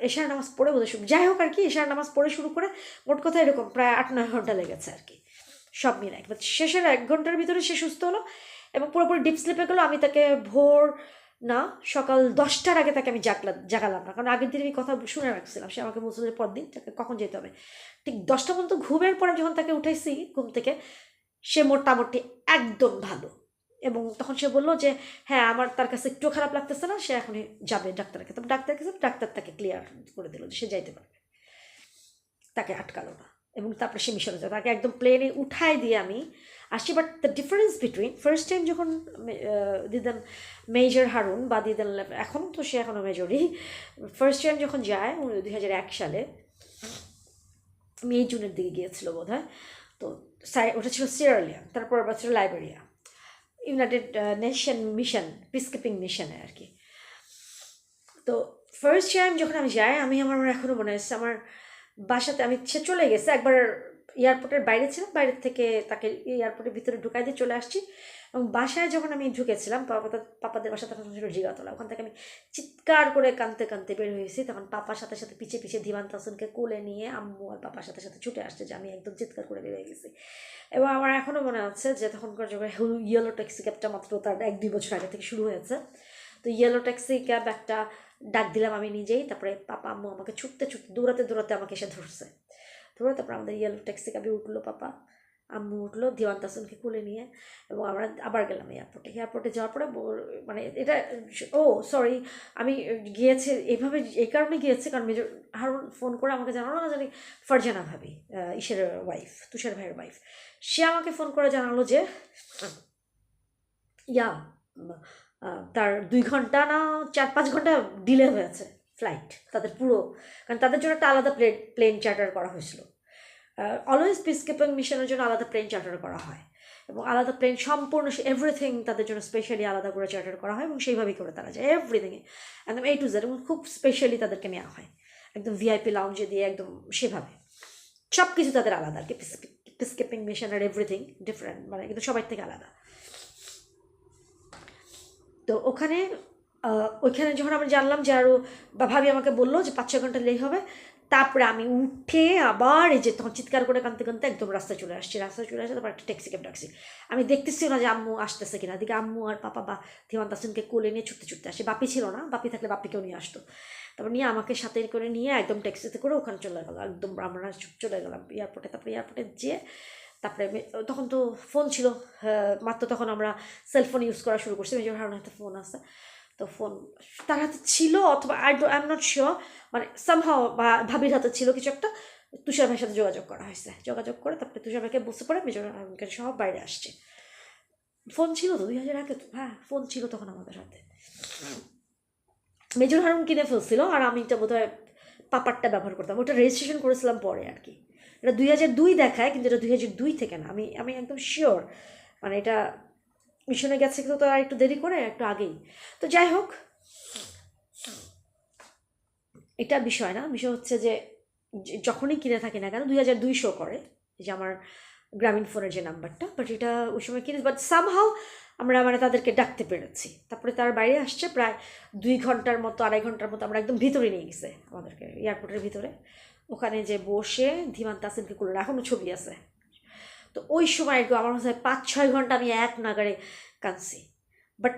এশারের নামাজ পড়ে বোধহয় যাই হোক আর কি, এশারের নামাজ পড়ে শুরু করে মোট কথা এরকম প্রায় 8-9 ঘন্টা লেগেছে আর কি, সব মিলে। এবার শেষের 1 ঘন্টার ভিতরে সে সুস্থ হলো এবং পুরোপুরি ডিপ স্লিপে গেলো। আমি তাকে ভোর না সকাল 10টার আগে তাকে আমি জাগালাম না, কারণ আগের দিন আমি কথা শুনে রাখছিলাম। সে আমাকে বলছিল যে পর দিন তাকে কখন যেতে হবে। ঠিক 10টা পর্যন্ত ঘুমের পরে যখন তাকে উঠাইছি ঘুম থেকে, সে মোটামুটি একদম ভালো। এবং তখন সে বললো যে হ্যাঁ আমার তার কাছে একটু খারাপ লাগতেছে না, সে এখনই যাবে ডাক্তারকে। তবে ডাক্তার তাকে ক্লিয়ার করে দিল যে সে যাইতে পারবে, তাকে আটকালো না। এবং তারপরে সে মিশনে যাবে, তাকে একদম প্লেনে উঠাই দিয়ে আমি আসছি। But the difference between first time যখন দিদান মেজর হারুন বা দিদান, এখন তো সে এখনও মেজরই, ফার্স্ট টাইম যখন যায় 2001 সালে, মে জুনের দিকে গিয়েছিল বোধ হয়। তো ওটা ছিল সিয়েরা, তারপর ছিল Liberia, United nation mission, peacekeeping মিশনে আর কি। তো ফার্স্ট টাইম যখন আমি যাই, আমার এখনও মনে হচ্ছে আমার বাসাতে সে চলে গেছে একবার, এয়ারপোর্টের বাইরে ছিলাম, বাইরের থেকে তাকে এয়ারপোর্টের ভিতরে ঢুকাই দিয়ে চলে আসছি। এবং বাসায় যখন আমি ঢুকেছিলাম, পাপাদের বাসা তখন ছিল জিগাতলা, ওখান থেকে আমি চিৎকার করে কাঁদতে কাঁদতে বের হয়েছি। তখন পাপার সাথে সাথে পিছিয়ে পিছিয়ে ধীমান তাসুনকে কোলে নিয়ে আম্মু আর পাপার সাথে সাথে ছুটে আসছে, যে আমি একদম চিৎকার করে বের হয়ে গেছি। এবং আমার এখনও মনে আছে যে তখনকার যখন ইয়েলো ট্যাক্সি ক্যাবটা মাত্র তার 1-2 বছর আগে থেকে শুরু হয়েছে। তো ইয়েলো ট্যাক্সি ক্যাব একটা ডাক দিলাম আমি নিজেই, তারপরে পাপা আম্মু আমাকে ছুটতে দৌড়াতে আমাকে এসে ধরছে। তারপর আমাদের ইয়েলো ট্যাক্সি ক্যাবে উঠলো পাপা, আম্মু উঠলো দিওয়ান তাসুনকে কোলে নিয়ে, এবং আমরা আবার গেলাম এয়ারপোর্টে যাওয়ার পরে মানে এটা, ও সরি, আমি গিয়েছি এইভাবে এই কারণে গিয়েছি কারণ মেজর হারুন ফোন করে আমাকে জানালো না জানি, ফারজানা ভাবি, ইসের ওয়াইফ, তুষার ভাইয়ের ওয়াইফ, সে আমাকে ফোন করে জানালো যে তার 2 ঘন্টা না 4-5 ঘন্টা ডিলে হয়েছে ফ্লাইট তাদের পুরো, কারণ তাদের জন্য একটা আলাদা প্লেন চার্টার করা হয়েছিল। অলওয়েজ পিসকিপিং মিশনের জন্য আলাদা প্লেন চার্টার করা হয়, এবং আলাদা প্লেন সম্পূর্ণ এভরিথিং তাদের জন্য স্পেশালি আলাদা করে চার্টার করা হয়, এবং সেইভাবেই করে তারা যায় এভরিথিং একদম A to Z, এবং খুব স্পেশালি তাদেরকে নেওয়া হয় একদম VIP লাউঞ্জে দিয়ে, একদম সেভাবে সব কিছু তাদের আলাদা আর কি। পিসকিপিং মিশনের এভরিথিং ডিফারেন্ট, মানে কিন্তু সবাই থেকে আলাদা। তো ওইখানে যখন আমি জানলাম যে আরও, বা ভাবি আমাকে বললো যে 5-6 ঘন্টা লেট হবে, তারপরে আমি উঠে আবার এই যে তখন চিৎকার করে কাঁদতে কাঁদতে একদম রাস্তায় চলে আসছি, তারপর একটা ট্যাক্সি ক্যাব ডাকছি। আমি দেখতেছি না যে আম্মু আসতেছে কিনা, দিকে আম্মু আর পাপা বা ধীমান তাসিনকে কোলে নিয়ে ছুটতে আসে। বাপি ছিল না, বাপি থাকলে বাপিকেও নিয়ে আসতো। তারপর নিয়ে আমাকে সাথে করে নিয়ে একদম ট্যাক্সিতে করে ওখানে চলে গেলো, একদম আমরা চলে গেলাম এয়ারপোর্টে। তারপরে এয়ারপোর্টে যেয়ে তারপরে তখন তো ফোন ছিল মাত্র, তখন আমরা সেলফোন ইউজ করা শুরু করছি, মেজর হারুনের হাতে ফোন আছে। তো ফোন তার হাতে ছিল, অথবা আই এম নট শিওর, মানে সামহাও বা ভাবির হাতে ছিল কিছু একটা। তুষার ভাইয়ের সাথে যোগাযোগ করা হয়েছে, যোগাযোগ করে তারপরে তুষার ভাইকে বসে পড়ে মেজর হারুনকে সব বাইরে আসছে। ফোন ছিল তো 2000 আগে, তো হ্যাঁ ফোন ছিল তখন আমাদের হাতে। মেজর হারুন কিনে ফেলছিল, আর আমি এটা বোধহয় পাপারটা ব্যবহার করতাম, ওটা রেজিস্ট্রেশন করেছিলাম পরে আর কি। এটা 2002 দেখায়, কিন্তু এটা 2002 থেকে না, আমি একদম শিওর, মানে এটা মিশনে গেছে কিন্তু তো আর একটু দেরি করে, একটু আগেই। তো যাই হোক, এটা বিষয় না, বিষয় হচ্ছে যে যখনই কিনে থাকি না কেন 2002 শো করে, যে আমার গ্রামীণ ফোনের যে নাম্বারটা, বাট এটা ওই সময় কিনে, বাট সামহাও আমরা মানে তাদেরকে ডাকতে পেরেছি। তারপরে তার বাইরে আসছে প্রায় 2 ঘন্টার মতো, 2.5 ঘন্টার মতো, আমরা একদম ভিতরে নিয়ে গেছে আমাদেরকে, এয়ারপোর্টের ভিতরে। ওখানে যে বসে ধীমান তাসিনকে করলো, এখনও ছবি আছে। তো ওই সময় আমার মনে হয় 5-6 ঘন্টা আমি এক নাগারে কাঁদছি। বাট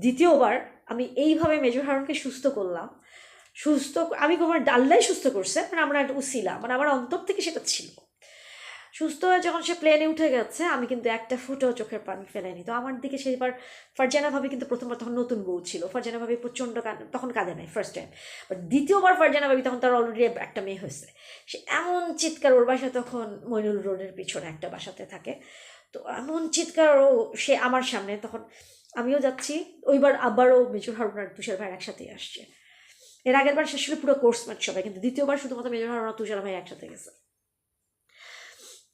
দ্বিতীয়বার আমি এইভাবে মেজর হারুনকে সুস্থ করলাম, আমি আমার আল্লাহ সুস্থ করছে, মানে আমরা একটা উসিলা, মানে আমার অন্তর থেকে সেটা ছিল। সুস্থ হয়ে যখন সে প্লেনে উঠে গেছে, আমি কিন্তু একটা ফুটেও চোখের পানি ফেলাইনি। তো আমার দিকে সেইবার ফারজানা ভাবি কিন্তু প্রথমবার তখন নতুন বউ ছিল, ফারজানা ভাবি প্রচণ্ড তখন কাঁদে নাই ফার্স্ট টাইম। বাট দ্বিতীয়বার ফারজানা ভাবি তখন তার অলরেডি একটা মেয়ে হয়েছে, সে এমন চিৎকার, ওর বাসা তখন মইনুল রোডের পিছনে একটা বাসাতে থাকে, তো এমন চিৎকার সে আমার সামনে, তখন আমিও যাচ্ছি। ওইবার আবারও মেজর হারুন আর তুষার ভাই একসাথেই আসছে, এর আগের বার শেষ হলে পুরো কোর্সমেট সবাই, কিন্তু দ্বিতীয়বার শুধুমাত্র মেজর হারানো তুষার ভাই একসাথে গেছে।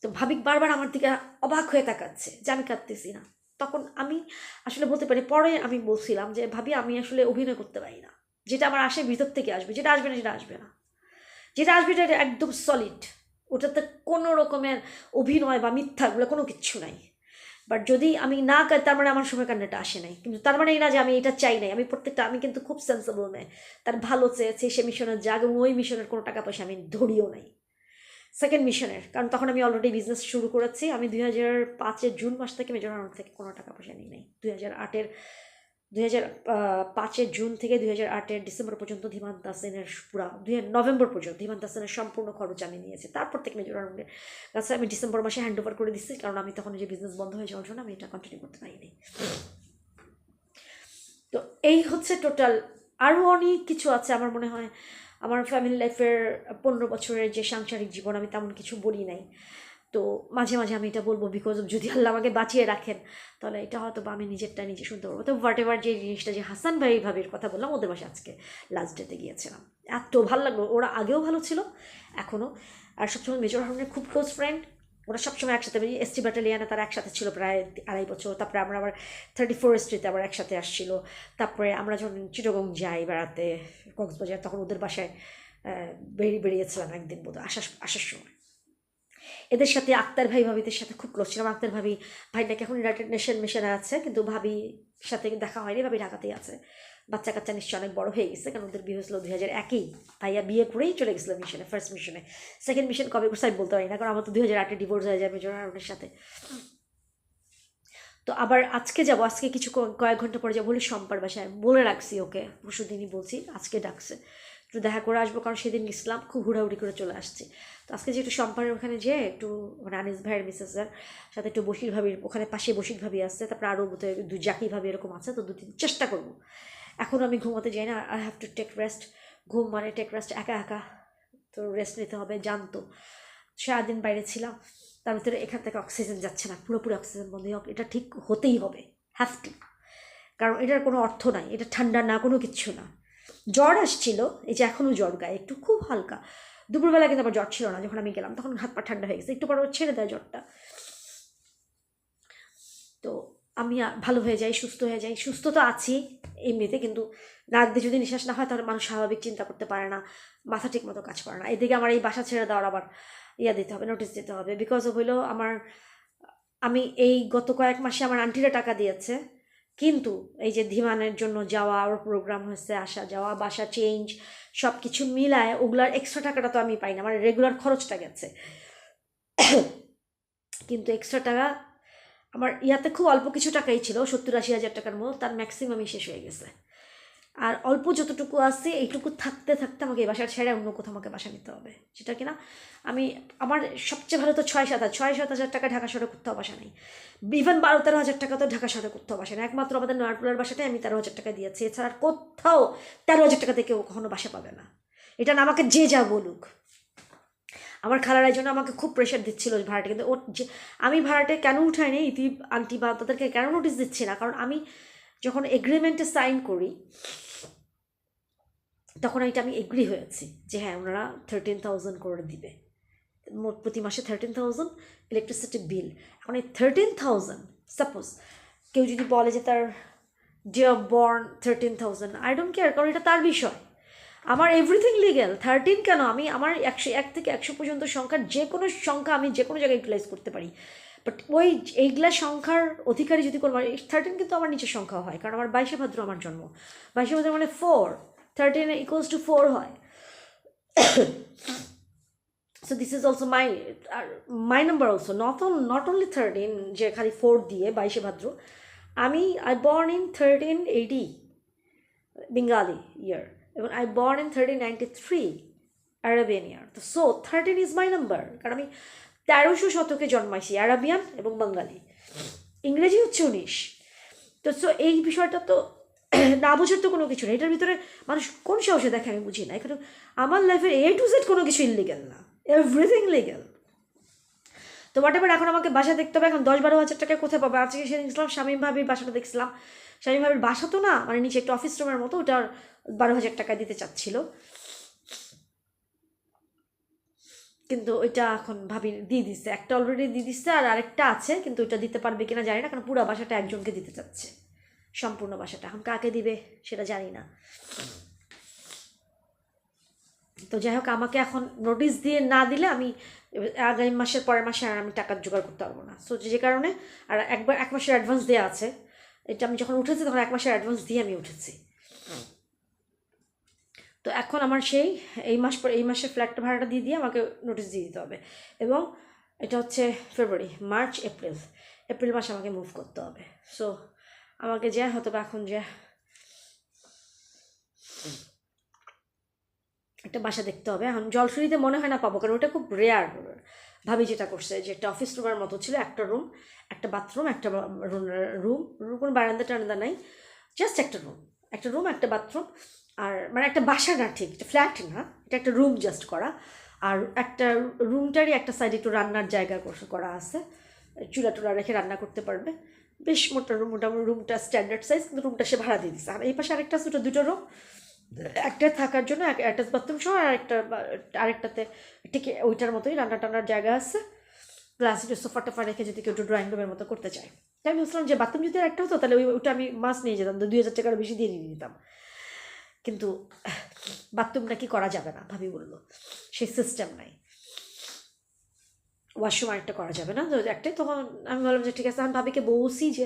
তো ভাবি বারবার আমার দিকে অবাক হয়ে তাকাচ্ছে যে আমি কাঁদতেছি না। তখন আমি আসলে বলতে পারি, পরে আমি বলছিলাম যে ভাবি আমি আসলে অভিনয় করতে পারি না, যেটা আমার আসে ভিতর থেকে আসবে, যেটা আসবে না সেটা আসবে না, যেটা আসবে এটা একদম সলিড, ওটাতে কোনো রকমের অভিনয় বা মিথ্যাগুলো কোনো কিচ্ছু নাই। বাট যদি আমি না তার মানে আমার সময় কান্নাটা আসে নাই, কিন্তু তার মানে এই না যে আমি এটা চাই নাই। আমি প্রত্যেকটা, আমি কিন্তু খুব সেন্সেবল নেই, তার ভালো চেয়েছে, সে মিশনের যাক, এবং ওই মিশনের কোনো টাকা পয়সা আমি ধরিও নাই সেকেন্ড মিশনের, কারণ তখন আমি অলরেডি বিজনেস শুরু করেছি। আমি 2005 জুন মাস থেকে মেজর হারানোর থেকে কোনো টাকা পয়সা নিই নাই। 2005 জুন থেকে 2008 ডিসেম্বর পর্যন্ত ধীমান দাসেনের পুরা নভেম্বর পর্যন্ত ধীমান দাসেনের সম্পূর্ণ খরচ আমি নিয়েছি। তারপর থেকে মেজর হারানোর কাছে আমি ডিসেম্বর মাসে হ্যান্ড ওভার করে দিচ্ছি, কারণ আমি তখন যে বিজনেস বন্ধ হয়ে যাওয়ার জন্য আমি এটা কন্টিনিউ করতে পারিনি। তো এই হচ্ছে টোটাল। আরও অনেক কিছু আছে আমার মনে হয়। আমার ফ্যামিলি লাইফের 15 বছরের যে সাংসারিক জীবন, আমি তেমন কিছু বলি নাই। তো মাঝে মাঝে আমি এটা বলবো, বিকজ যদি আল্লাহ আমাকে বাঁচিয়ে রাখেন তাহলে এটা হয়তো বা আমি নিজেরটা নিজে শুনতে পারবো। তো হোয়াট এভার, যে জিনিসটা যে হাসান ভাই ভাবির কথা বললাম, ওদের বাসায় আজকে লাস্ট ডেতে গিয়েছিলাম, এত ভালো লাগলো। ওরা আগেও ভালো ছিল, এখনও। আর সবসময় মেজর হারুনের খুব ক্লোজ ফ্রেন্ড, ওরা সবসময় একসাথে, এসটি ব্যাটালিয়ানে তারা একসাথে ছিল প্রায় 2.5 বছর। তারপরে আমরা আবার 34 স্ট্রিটে আবার একসাথে আসছিল। তারপরে আমরা যখন চিটাগং যাই বেড়াতে কক্সবাজার, তখন ওদের বাসায় বেরিয়েছিলাম একদিন বোধ আসার সময়। এদের সাথে আক্তার ভাই ভাবিদের সাথে খুব ক্লোজ ছিলাম। আক্তার ভাবি ভাইটাকে এখন ইউনাইটেড নেশন মিশনে আছে, কিন্তু ভাবি সাথে দেখা হয়নি, ভাবি ঢাকাতেই আছে। বাচ্চা কাচ্চা নিশ্চয়ই অনেক বড় হয়ে গেছে, কারণ ওদের বিয়ে হয়েছিল 2001-এই। ভাইয়া বিয়ে করেই চলে গেছিলো মিশনে, ফার্স্ট মিশনে। সেকেন্ড মিশন কবে করছে আমি বলতে পারি না, কারণ আমার তো 2008-এ ডিভোর্স হয়ে যায় মেজর হারুনের সাথে। তো আবার আজকে যাব, আজকে কিছু কয়েক ঘন্টা পরে যাবো, বলে শম্পার বাসায় বলে রাখছি ওকে, পরশু দিনই বলছি, আজকে ডাকছে একটু দেখা করে আসবো, কারণ সেদিন গেছিলাম খুব হুড়াহুড়ি করে চলে আসছি। তো আজকে যে একটু শম্পার ওখানে যেয়ে একটু, মানে আনিস ভাইয়ের মিসেসের সাথে একটু বশির ভাবির ওখানে পাশে বশির ভাবি আসছে, তারপরে আরও বোধহয় 2 জাকি ভাবি এরকম আছে। তো 2-3 চেষ্টা করবো। এখন আমি ঘুমাতে যাই না, I have to take rest. ঘুম মানে টেক রেস্ট, একা একা তো রেস্ট নিতে হবে, জানতো। সারাদিন বাইরে ছিলাম, তার ভিতরে এখান থেকে অক্সিজেন যাচ্ছে না, পুরোপুরি অক্সিজেন বন্ধ হোক, এটা ঠিক হতেই হবে, হ্যাভ টু। কারণ এটার কোনো অর্থ নাই, এটা ঠান্ডা না, কোনো কিচ্ছু না। জ্বর আসছিল, এই যে এখনও জ্বর, গায়ে একটু খুব হালকা। দুপুরবেলা কিন্তু আবার জ্বর ছিল না, যখন আমি গেলাম তখন হাত পা ঠান্ডা হয়ে গেছে, একটু পর ছেড়ে দেয় জ্বরটা। তো আমি ভালো হয়ে যাই, সুস্থ হয়ে যাই। সুস্থ তো আছি এমনিতে, কিন্তু নাক দিয়ে যদি নিঃশ্বাস না হয় তাহলে মানুষ স্বাভাবিক চিন্তা করতে পারে না, মাথা ঠিক মতো কাজ করে না। এদিকে আমার এই বাসা ছেড়ে দেওয়ার আবার দিতে হবে, নোটিশ দিতে হবে, বিকজ অফ হইলো আমি এই গত কয়েক মাসে আমার আন্টিরা টাকা দিয়েছে, কিন্তু এই যে ধীমানের জন্য যাওয়া, ওর প্রোগ্রাম হয়েছে, আসা যাওয়া, বাসা চেঞ্জ, সব কিছু মিলায় ওগুলার এক্সট্রা টাকাটা তো আমি পাই না, আমার রেগুলার খরচটা গেছে। কিন্তু এক্সট্রা টাকা আমার ইয়াতে খুব অল্প কিছু টাকাই ছিল, 70-80 হাজার টাকার মতো, তার ম্যাক্সিমামই শেষ হয়ে গেছে। আর অল্প যতটুকু আছে এইটুকু থাকতে থাকতে আমাকে এই বাসার ছেড়ে অন্য কোথাও আমাকে বাসা নিতে হবে, সেটা কিনা আমি, আমার সবচেয়ে ভালো তো 6-7 হাজার টাকা ঢাকা শহরে কোথাও বাসা নেই। ইভেন 12-13 হাজার টাকা তো ঢাকা শহরে কোথাও বাসা নেই, একমাত্র আমাদের নয়ারপুরের বাসাটাই আমি 13 হাজার টাকা দিয়েছি, এছাড়া কোথাও 13 হাজার টাকা থেকে কখনো বাসা পাবে না। এটা না আমাকে যে যা বলুক। আমার খালার জন্য আমাকে খুব প্রেশার দিচ্ছিল ভাড়াটা, কিন্তু ওর যে আমি ভাড়াটে কেন উঠাইনি, ইতি আন্টি বা তাদেরকে কেন নোটিস দিচ্ছি না, কারণ আমি যখন এগ্রিমেন্টে সাইন করি তখন এটা আমি এগ্রি হয়েছি যে হ্যাঁ ওনারা 13,000 করে দিবে, মোট প্রতি মাসে 13,000 ইলেকট্রিসিটি বিল। এখন এই 13,000 সাপোজ কেউ যদি বলে যে তার day of born 13,000, I don't care, কারণ এটা তার বিষয়, আমার এভরিথিং লিগ্যাল। 13 কেন, আমি আমার 101 থেকে 100 পর্যন্ত সংখ্যার যে কোনো সংখ্যা আমি যে কোনো জায়গায় ইউটিলাইজ করতে পারি, বাট ওই এইগুলা সংখ্যার অধিকারী যদি কোনো 13 কিন্তু আমার নিচের সংখ্যা হয়, কারণ আমার 22 ভাদ্র আমার জন্ম, 22 ভাদ্র মানে 4, 13 equals to 4 হয়। So this is also my number also, not only 13 যে খালি 4 দিয়ে 22 ভাদ্র। I born in 1380 Bengali year, এবং I born in 1393 Arabian year. So 13 is my number, কারণ আমি 1300 শতকে জন্মাইছি, আরাবিয়ান এবং বাঙালি, ইংরেজি হচ্ছে 19। তো সো এই বিষয়টা তো না বুঝার তো কোনো কিছু নেই, এটার ভিতরে মানুষ কোন সাহসে দেখে আমি বুঝি না। এখানে আমার লাইফের A to Z কোনো কিছু ইলিগাল না, এভরিথিং লিগাল। তো হোয়াট এভার, এখন আমাকে বাসা দেখতে হবে, এখন 10-12 হাজার টাকা কোথায় পাবো? আজকে সেদিন ইসলাম শামীম ভাবির বাসাটা দেখছিলাম, শামীম ভাবির বাসা তো না, মানে নিচে একটা অফিস রুমের মতো, ওটার 12,000 টাকা দিতে চাচ্ছিল, কিন্তু ওইটা এখন ভাবি দিয়ে দিচ্ছে, একটা অলরেডি দিয়ে দিচ্ছে আর আরেকটা আছে, কিন্তু ওইটা দিতে পারবে কিনা জানি না, কারণ পুরো বাসাটা একজনকে দিতে চাচ্ছে, সম্পূর্ণ বাসাটা। এখন কাকে দিবে সেটা জানি না। তো যাই হোক, আমাকে এখন নোটিশ দিয়ে না দিলে আমি আগামী মাসের পরের মাসে আর আমি টাকা জোগাড় করতে পারবো না। সো যে কারণে আর এক মাসের অ্যাডভান্স দেওয়া আছে, এটা আমি যখন উঠেছি তখন 1 মাসের অ্যাডভান্স দিয়ে আমি উঠেছি। তো এখন আমার সেই এই মাসের ফ্ল্যাটটা ভাড়াটা দিয়ে আমাকে নোটিশ দিয়ে দিতে হবে, এবং এটা হচ্ছে ফেব্রুয়ারি, মার্চ, এপ্রিল মাসে আমাকে মুভ করতে হবে। সো আমাকে যা হতো বা এখন যা একটা বাসা দেখতে হবে। এখন জলসুরিতে মনে হয় না পাবো, কারণ ওটা খুব রেয়ার। ভাবি যেটা করছে যে একটা অফিস রুমের মতো ছিল, একটা রুম, একটা বাথরুম, একটা রুম, কোনো বারান্দা টারান্দা নাই, জাস্ট একটা রুম একটা বাথরুম, আর মানে একটা বাসা না, ঠিক একটা ফ্ল্যাট না, এটা একটা রুম জাস্ট করা। আর একটা রুমটারই একটা সাইডে একটু রান্নার জায়গা করা আছে, চুলা টুলা রেখে রান্না করতে পারবে, বেশ মোটামুটি রুমটা স্ট্যান্ডার্ড সাইজ, কিন্তু রুমটা সে ভাড়া দিয়ে দিচ্ছে। আর এই পাশে আরেকটা আছে, ওটা 2টা রুম, একটা থাকার জন্য অ্যাটাচ বাথরুম সহ, আর আরেকটাতে ঠিক ওইটার মতোই রান্না টান্নার জায়গা আছে, প্লাস একটু সোফা টোফা রেখে যদি কেউ একটু ড্রয়িং রুমের মতো করতে চায়। তাই আমি ভাবছিলাম যে বাথরুম যদি একটা হতো তাহলে ওটা আমি মাস নিয়ে যেতাম, 2,000 টাকার বেশি দিয়ে নিয়ে নিতাম, কিন্তু বাথরুমটা কি করা যাবে না, ভাবি বললো সেই সিস্টেম নাই, ওয়াশরুম আরেকটা করা যাবে না, তো একটাই। তখন আমি বললাম যে ঠিক আছে, আমি ভাবিকে বলছি যে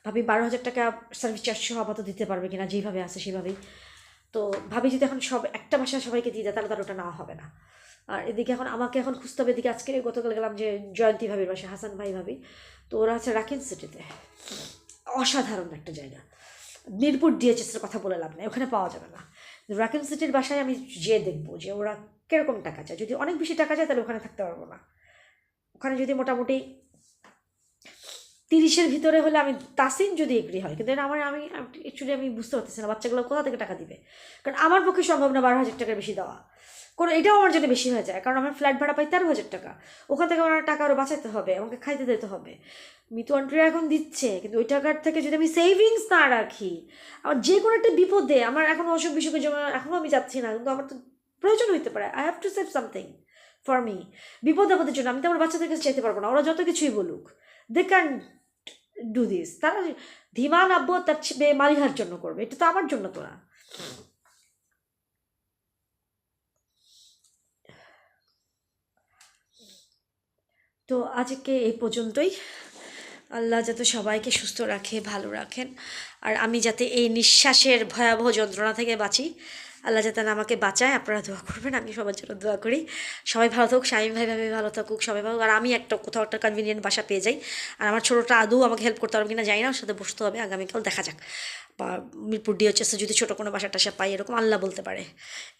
ভাবি 12,000 টাকা সার্ভিস চার্জ সহ আপাতত দিতে পারবে কিনা, যেইভাবে আছে সেভাবেই। তো ভাবি যদি এখন একটা বাসায় সবাইকে দিয়ে দেয় তাহলে তার ওটা নেওয়া হবে না। আর এদিকে এখন আমাকে খুঁজতে হবে, এদিকে আজকে গতকাল গেলাম যে জয়ন্তী ভাবির বাসায়, হাসান ভাই ভাবি, তো ওরা আছে রাকিন সিটিতে, অসাধারণ একটা জায়গা। মিরপুর ডিএচএসের কথা বলে লাভ নেই, ওখানে পাওয়া যাবে না। রাকিন সিটির বাসায় আমি যেয়ে দেখবো যে ওরা কীরকম টাকা চায়। যদি অনেক বেশি টাকা চায় তাহলে ওখানে থাকতে পারবো না। ওখানে যদি মোটামুটি 30-এর ভিতরে হলে আমি তাসিন যদি এগ্রি হয়, কিন্তু আমি অ্যাকচুয়ালি আমি বুঝতে পারতেছি না বাচ্চাগুলো কোথা থেকে টাকা দিবে, কারণ আমার পক্ষে সম্ভব না 12,000 টাকার বেশি দেওয়া। এটাও আমার জন্য বেশি হয়ে যায়, কারণ আমার ফ্ল্যাট ভাড়া পাই 13,000 টাকা, ওখান থেকে আমার টাকা আরও বাঁচাতে হবে, আমাকে খাইতে দিতে হবে। মিতু আন্টিরা এখন দিচ্ছে, কিন্তু ওই টাকার থেকে যদি আমি সেভিংস না রাখি, আমার যে কোনো একটা বিপদে, আমার এখন অসুখ বিসুখের জন্য এখনও আমি যাচ্ছি না, কিন্তু আমার তো প্রয়োজন হইতে পারে, I have to save something for me, বিপদ আপদের জন্য। আমি তো আমার বাচ্চাদের কাছে চাইতে পারবো না, ওরা যত কিছুই বলুক, দে ক্যান ডু দিস। তারা ধীমান আব্বু তার মালিহার জন্য করবে, এটা তো আমার জন্য তো না। তো আজকে এই পর্যন্তই। আল্লাহ যাতে সবাইকে সুস্থ রাখে, ভালো রাখেন, আর আমি যাতে এই নিঃশ্বাসের ভয়াবহ যন্ত্রণা থেকে বাঁচি, আল্লাহ যাতে আমাকে বাঁচায়। আপনারা দোয়া করবেন, আমি সবার জন্য দোয়া করি। সবাই ভালো থাকুক, শামীম ভাই ভাবি ভালো থাকুক, সবাই ভালো, আর আমি কোথাও একটা কনভিনিয়েন্ট বাসা পেয়ে যাই। আর আমার ছোটোটা আদৌ আমাকে হেল্প করতে পারবে কিনা জানি না, ওর সাথে বসতে হবে, আগামীকাল দেখা যাক। বা মিরপুর ডিএচএসে যদি ছোটো কোনো বাসা টাসা পাই, এরকম আল্লাহ বলতে পারে,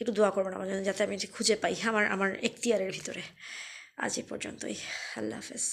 একটু দোয়া করবেন আমার জন্য, যাতে আমি খুঁজে পাই আমার এখতিয়ারের ভিতরে। আজ এই পর্যন্তই, আল্লাহ হাফেজ।